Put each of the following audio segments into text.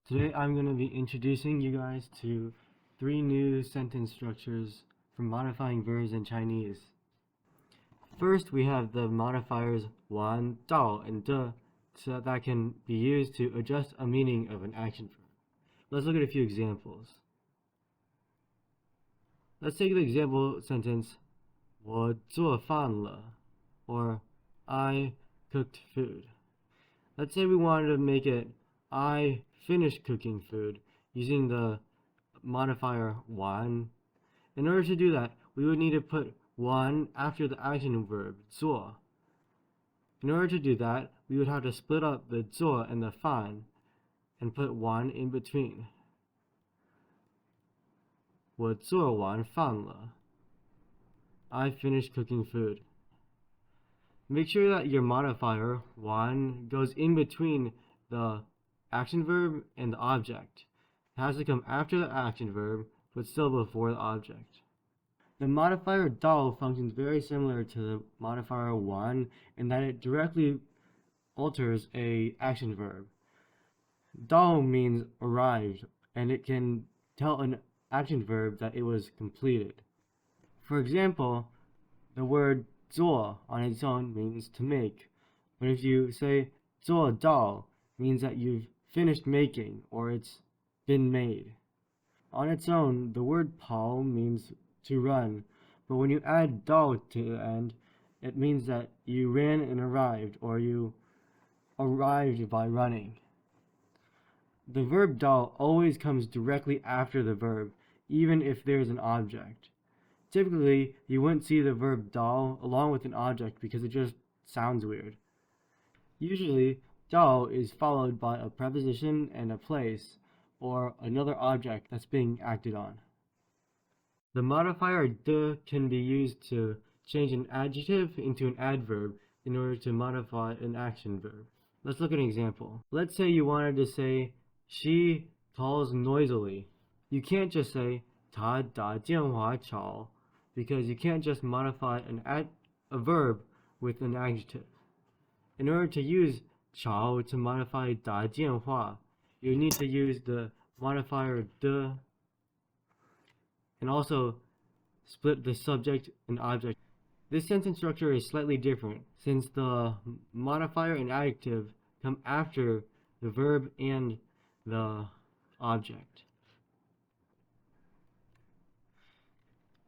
Today I'm going to be introducing you guys to 3 new sentence structures for modifying verbs in Chinese. First, we have the modifiers 完, 到, and 的, so that can be used to adjust a meaning of an action verb. Let's look at a few examples. Let's take the example sentence 我做饭了, or I cooked food. Let's say we wanted to make it I finished cooking food using the modifier 完. In order to do that, we would need to put 完 after the action verb 做. In order to do that, we would have to split up the 做 and the 饭 and put 完 in between. 我做完饭了. I finished cooking food. Make sure that your modifier 完 goes in between the action verb and the object. It has to come after the action verb, but still before the object. The modifier 到 functions very similar to the modifier 完 in that it directly alters a action verb. 到 means arrived, and it can tell an action verb that it was completed. For example, the word 做 on its own means to make, but if you say 做到, means that you've finished making or it's been made. On its own, the word 跑 means to run, but when you add 到 to the end, it means that you ran and arrived, or you arrived by running. The verb 到 always comes directly after the verb, even if there's an object. Typically, you wouldn't see the verb 到 along with an object because it just sounds weird. Usually, 到 is followed by a preposition and a place, or another object that's being acted on. The modifier 的 can be used to change an adjective into an adverb in order to modify an action verb. Let's look at an example. Let's say you wanted to say, she calls noisily. You can't just say, 她打电话吵, because you can't just modify a verb with an adjective. In order to use 吵 to modify 打电话, you need to use the modifier 的, and also split the subject and object. This sentence structure is slightly different since the modifier and adjective come after the verb and the object.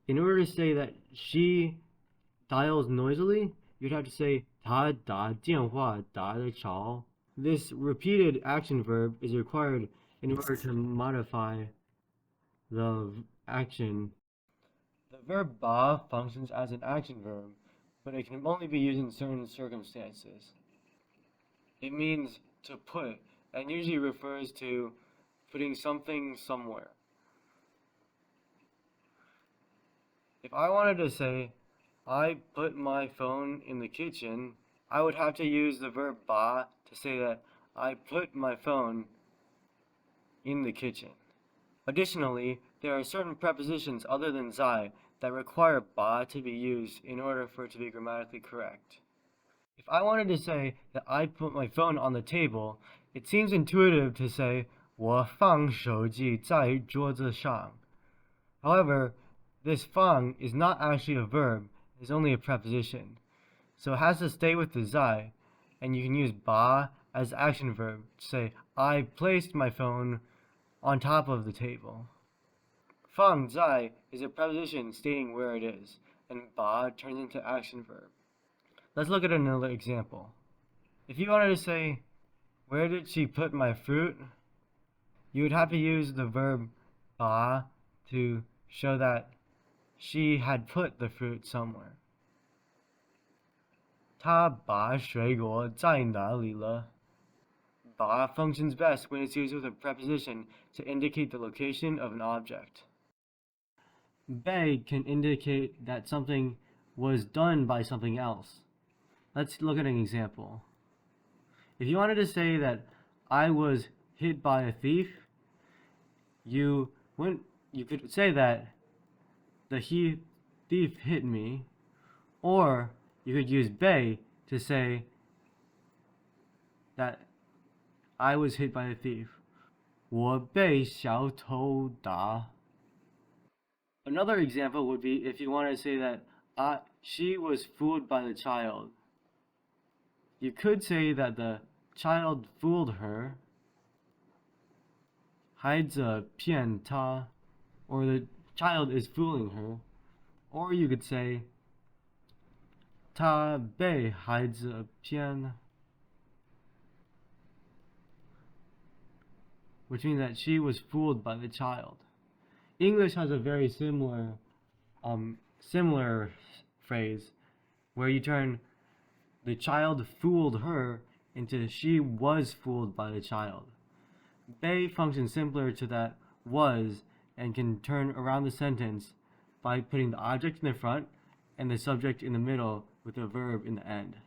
In order to say that she dials noisily, you'd have to say 她打电话打得吵. This repeated action verb is required in order to modify the action. The verb 把 functions as an action verb, but it can only be used in certain circumstances. It means to put, and usually refers to putting something somewhere. If I wanted to say, I put my phone in the kitchen, I would have to use the verb 把 to say that I put my phone in the kitchen. Additionally, there are certain prepositions other than 在 that require 把 to be used in order for it to be grammatically correct. If I wanted to say that I put my phone on the table, it seems intuitive to say 我放手机在桌子上. However, this 放 is not actually a verb, it's only a preposition. So it has to stay with the 在, and you can use 把 as action verb to say I placed my phone on top of the table. 放在 is a preposition stating where it is, and 把 turns into action verb. Let's look at another example. If you wanted to say, where did she put my fruit? You would have to use the verb 把 to show that she had put the fruit somewhere. 她把水果在哪里了? 把 functions best when it's used with a preposition to indicate the location of an object. 被 can indicate that something was done by something else. Let's look at an example. If you wanted to say that I was hit by a thief, you could say that the thief hit me, or you could use 被 to say that I was hit by a thief. 我被小偷打. Another example would be if you want to say that she was fooled by the child. You could say that the child fooled her. 孩子骗她, or the child is fooling her. Or you could say 她被孩子骗, which means that she was fooled by the child. English has a very similar phrase where you turn the child fooled her into she was fooled by the child. Bei functions similar to that was and can turn around the sentence by putting the object in the front and the subject in the middle with a verb in the end.